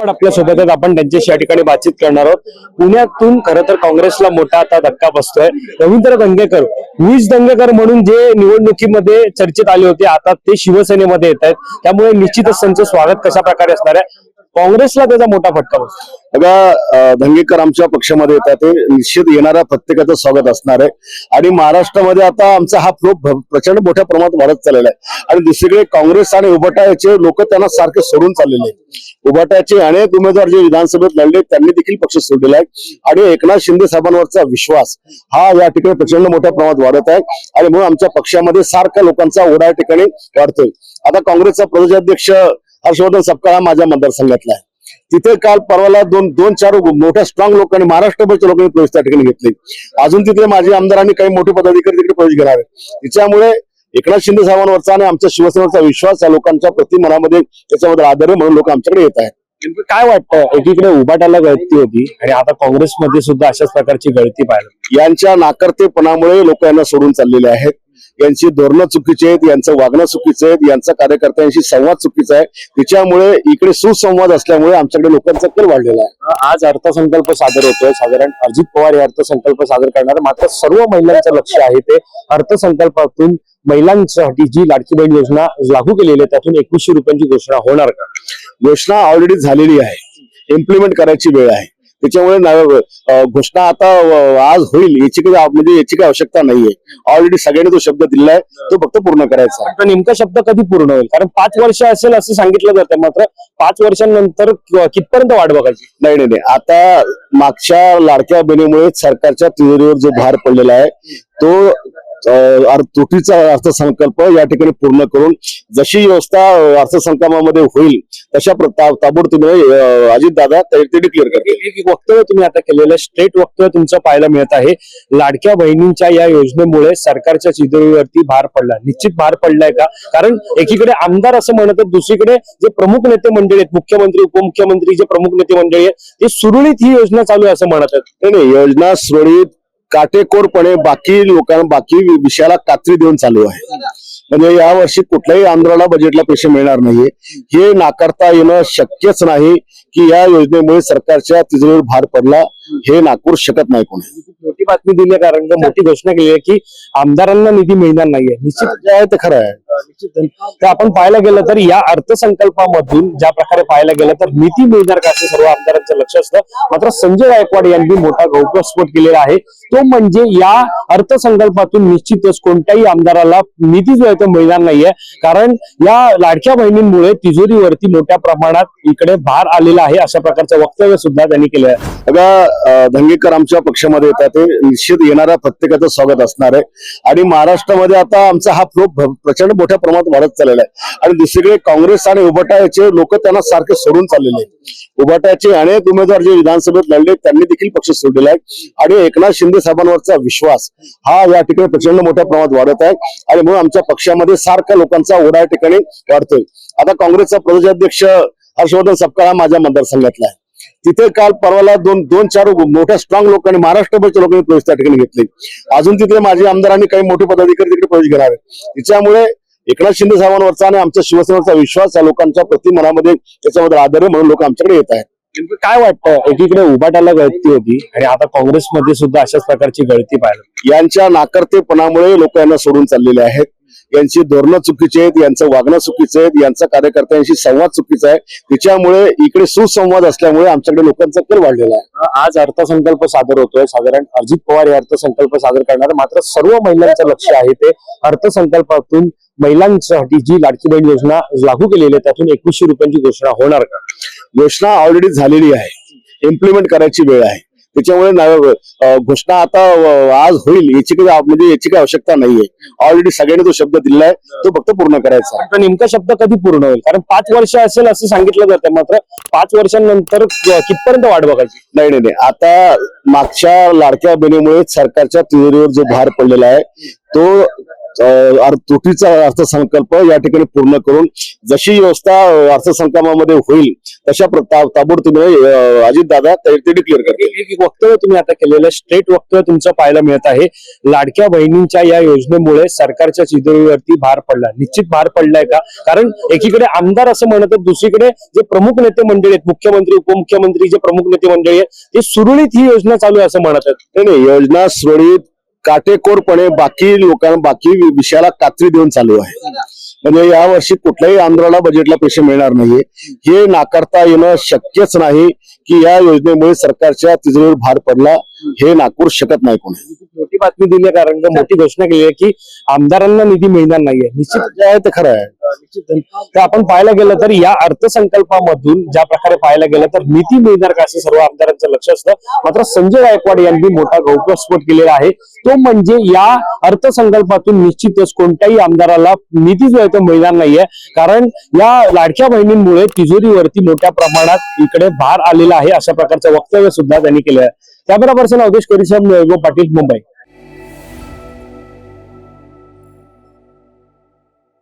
पण आपल्या सोबत आहेत, आपण त्यांच्याशी या ठिकाणी बातचीत करणार आहोत। पुण्यातून खरं तर काँग्रेसला मोठा आता धक्का बसतोय। रवींद्र दंगेकर वीज दंगेकर म्हणून जे निवडणुकीमध्ये चर्चेत आले होते, आता ते शिवसेनेमध्ये येत आहेत, त्यामुळे निश्चितच त्यांचं स्वागत कशा प्रकारे असणार आहे, काँग्रेसला त्याचा मोठा फटका बसतो। बघा, दंगेकर आमच्या पक्षामध्ये येतात, ते निश्चित येणाऱ्या प्रत्येकाचं स्वागत असणार आहे। आणि महाराष्ट्रामध्ये आता आमचा हा फ्लो प्रचंड मोठ्या प्रमाणात वाढत चाललेला आहे। आणि दुसरीकडे काँग्रेस आणि उभाटाचे लोक त्यांना सारखे सोडून चाललेले आहेत। उभाटाचे अनेक उमेदवार जे विधानसभेत लढले त्यांनी देखील पक्ष सोडलेला आहे। आणि एकनाथ शिंदे साहेबांवरचा विश्वास हा या ठिकाणी प्रचंड मोठ्या प्रमाणात वाढत आहे। आणि म्हणून आमच्या पक्षामध्ये सारख्या लोकांचा ओढा या ठिकाणी वाढतोय। आता काँग्रेसचा प्रदेशाध्यक्ष हर्षवर्धन सपकाळ हा माझ्या मतदारसंघातला आहे। तिथे काल परवाला दोन चार मोठ्या स्ट्रॉंग लोकांनी, महाराष्ट्रभरच्या लोकांनी प्रवेश त्या ठिकाणी घेतले। अजून तिथे माझे आमदारांनी काही मोठे पदाधिकारी तिकडे प्रवेश घेणार आहेत। त्याच्यामुळे एकनाथ शिंदे साहेबांवरचा आणि आमच्या शिवसेनेचा विश्वास या लोकांच्या प्रति मनामध्ये त्याच्यामध्ये आदर आहे, म्हणून लोक आमच्याकडे येत आहेत। काय वाटतं, एकीकडे उभाटाला गळती होती आणि आता काँग्रेसमध्ये सुद्धा अशाच प्रकारची गळती पाहायला, यांच्या नाकर्तेपणामुळे लोक यांना सोडून चाललेले आहेत। यांची धोरणं चुकीची आहेत, यांचं वागणं चुकीचं आहे, यांचा कार्यकर्त्यांशी संवाद चुकीचा आहे। त्याच्यामुळे इकडे सुसंवाद असल्यामुळे आमच्याकडे लोकांचा कल वाढलेला आहे। आज अर्थसंकल्प सादर होतोय, साधारण अजित पवार हे अर्थसंकल्प सादर करणार, मात्र सर्व महिलांचं लक्ष आहे ते अर्थसंकल्पातून महिलांसाठी जी लाडकी बहीण योजना लागू केलेली आहे त्यातून 2100 रुपयांची घोषणा होणार का? घोषणा ऑलरेडी झालेली आहे, इम्प्लिमेंट करायची वेळ आहे। त्याच्यामुळे घोषणा आता आज होईल याची काही आवश्यकता नाहीये। ऑलरेडी सगळ्यांनी तो शब्द दिलाय, तो फक्त पूर्ण करायचा। पण नेमका शब्द कधी पूर्ण होईल? कारण 5 वर्ष असेल असं सांगितलं जातं, मात्र 5 वर्षांनंतर कितपर्यंत वाट बघायची? नाही, आता मागच्या लाडक्या बहिणीमुळे सरकारच्या तिजोरीवर जो भार पडलेला आहे तो तुटीचा अर्थसंकल्प या ठिकाणी पूर्ण करून जशी व्यवस्था अर्थसंकल्पामध्ये होईल तशा ताबडतोब अजितदादा ते डिक्लेअर करतील। एक वक्तव्य तुम्ही आता केलेलं स्ट्रेट वक्तव्य तुमचं पाहायला मिळत आहे, लाडक्या बहिणींच्या या योजनेमुळे सरकारच्या तिजोरीवरती भार पडला। निश्चित भार पडलाय का? कारण एकीकडे आमदार असं म्हणत आहेत, दुसरीकडे जे प्रमुख नेते मंडळी आहेत, मुख्यमंत्री उपमुख्यमंत्री जे प्रमुख नेते मंडळी आहेत, ते सुरळीत ही योजना चालू आहे असं म्हणत आहेत। नाही, योजना सुरळीत काटेकोरपणे बाकी लोकांना बाकी विषयाला कात्री देऊन चालू आहे। म्हणजे यावर्षी कुठल्याही आंदोलनाला बजेटला पैसे मिळणार नाहीये हे नाकारता येणं शक्यच नाही की या योजनेमुळे सरकारच्या तिजोरीवर भार पडला, हे नाकारू शकत नाही कोणी। मोठी बातमी दिली आहे, कारण मोठी घोषणा केली आहे की आमदारांना निधी मिळणार नाहीये। निश्चित आहे ते खरं आहे। तर आपण पाहायला गेलं तर या अर्थसंकल्पामधून ज्या प्रकारे पाहायला गेलं तर निधी मिळणार का असं सर्व आमदारांचं लक्ष असतं, मात्र संजय गायकवाड यांनी मोठा गौप्यस्फोट केलेला आहे, तो म्हणजे या अर्थसंकल्पातून निश्चितच कोणत्याही आमदाराला निधी जो आहे तो मिळणार नाहीये, कारण या लाडक्या बहिणींमुळे तिजोरीवरती मोठ्या प्रमाणात इकडे भार आलेला आहे, अशा प्रकारचं वक्तव्य सुद्धा त्यांनी केलं आहे। बघा, दंगेकर आमच्या पक्षामध्ये येतात, ते निश्चित येणाऱ्या प्रत्येकाचं स्वागत असणार आहे। आणि महाराष्ट्रामध्ये आता आमचा हा फ्लो प्रचंड मोठ्या प्रमाणात वाढत चाललेला आहे। आणि दुसरीकडे काँग्रेस आणि उभाटाचे लोक त्यांना सारखे सोडून चाललेले आहेत। उभाटाचे अनेक उमेदवार जे विधानसभेत लढले त्यांनी देखील पक्ष सोडलेला आहे। आणि एकनाथ शिंदे साहेबांवरचा विश्वास हा या ठिकाणी प्रचंड मोठ्या प्रमाणात वाढत आहे। आणि म्हणून आमच्या पक्षामध्ये सारख्या लोकांचा ओढा या ठिकाणी वाढतोय। आता काँग्रेसचा प्रदेशाध्यक्ष हर्षवर्धन सपकाळ हा माझ्या मतदारसंघातला आहे। तिथे काल परवाला दोन चार मोठ्या स्ट्रॉंग लोकांनी, महाराष्ट्रभरच्या लोकांनी प्रवेश त्या ठिकाणी घेतले। अजून तिथे माझे आमदारांनी काही मोठे पदाधिकारी तिकडे प्रवेश घेणार आहेत। त्याच्यामुळे एकनाथ शिंदे साहेबांवरचा आणि आमच्या शिवसेनेचा विश्वास या लोकांच्या प्रति मनामध्ये त्याच्यामध्ये आदर आहे, म्हणून लोक आमच्याकडे येत आहेत। काय वाटतं, एकीकडे उभाटाला गळती होती आणि आता काँग्रेसमध्ये सुद्धा अशाच प्रकारची गळती पाहायला, यांच्या नाकर्तेपणामुळे लोक यांना सोडून चाललेले आहेत। यांची धोरणं चुकीची आहेत, यांचं वागणं चुकीचं आहे, यांचा कार्यकर्त्यांशी संवाद चुकीचा आहे। त्याच्यामुळे इकडे सुसंवाद असल्यामुळे आमच्याकडे लोकांचा कल वाढलेला आहे। आज अर्थसंकल्प सादर होतोय, साधारण अजित पवार हे अर्थसंकल्प सादर करणार, मात्र सर्व महिलांचं लक्ष आहे ते अर्थसंकल्पातून महिलांसाठी जी लाडकी बहीण योजना लागू केलेली आहे त्यातून 2100 रुपयांची घोषणा होणार का? घोषणा ऑलरेडी झालेली आहे, इम्प्लिमेंट करायची वेळ आहे। त्याच्यामुळे घोषणा आता आज होईल याची काही आवश्यकता नाहीये। ऑलरेडी सगळ्यांनी तो शब्द दिलाय, तो फक्त पूर्ण करायचा। पण नेमका शब्द कधी पूर्ण होईल? कारण 5 वर्ष असेल असं सांगितलं जातं, मात्र 5 वर्षांनंतर कितपर्यंत वाट बघायची? नाही, आता मागच्या लाडक्या बहिणीमुळे सरकारच्या तिजोरीवर जो भार पडलेला आहे तो तुटीचा अर्थसंकल्प या ठिकाणी पूर्ण करून जशी व्यवस्था अर्थसंकल्पामध्ये होईल तशा ताबडतोबीने अजितदादा ते डिक्लेअर करतील. एक वक्तव्य तुम्ही आता केलेलं स्ट्रेट वक्तव्य तुमचं पाहायला मिळत आहे. लाडक्या बहिणींच्या या योजनेमुळे सरकारच्या चितळीवरती भार पडला, निश्चित भार पडलाय का? कारण एकीकडे आमदार असं म्हणत आहेत, दुसरीकडे जे प्रमुख नेते मंडळी आहेत, मुख्यमंत्री उपमुख्यमंत्री जे प्रमुख नेते मंडळी आहेत, ते सुरळीत ही योजना चालू आहे असं म्हणत आहेत. नाही, योजना सुरळीत काटेकोरपणे बाकी लोकांना बाकी विषयाला कात्री देऊन चालू आहे. म्हणजे यावर्षी कुठल्याही आंदोलनाला बजेटला पैसे मिळणार नाहीये हे नाकारता येणं शक्यच नाही की या योजनेमुळे सरकारच्या तिजोरीवर भार पडला हे नाकारू शकत नाही कोणी. मोठी बातमी दिली आहे, कारण का मोठी घोषणा केली आहे की आमदारांना निधी मिळणार नाहीये. निश्चित जे आहे ते खरं आहे. तर आपण पाहायला गेलं तर या अर्थसंकल्पामधून ज्या प्रकारे पाहायला गेलं तर निधी मिळणार का असं सर्व आमदारांचं लक्ष असतं. मात्र संजय गायकवाड यांनी मोठा गौप्यस्फोट केलेला आहे. तो म्हणजे या अर्थसंकल्पातून निश्चितच कोणत्याही आमदाराला निधी जो आहे तो मिळणार नाहीये, कारण या लाडक्या बहिणींमुळे तिजोरीवरती मोठ्या प्रमाणात इकडे भार आलेला आहे, अशा प्रकारचं वक्तव्य सुद्धा त्यांनी केलं आहे. कॅमेरा पर्सन अवधेश कोरीसह मी वैभव पाटील, मुंबई.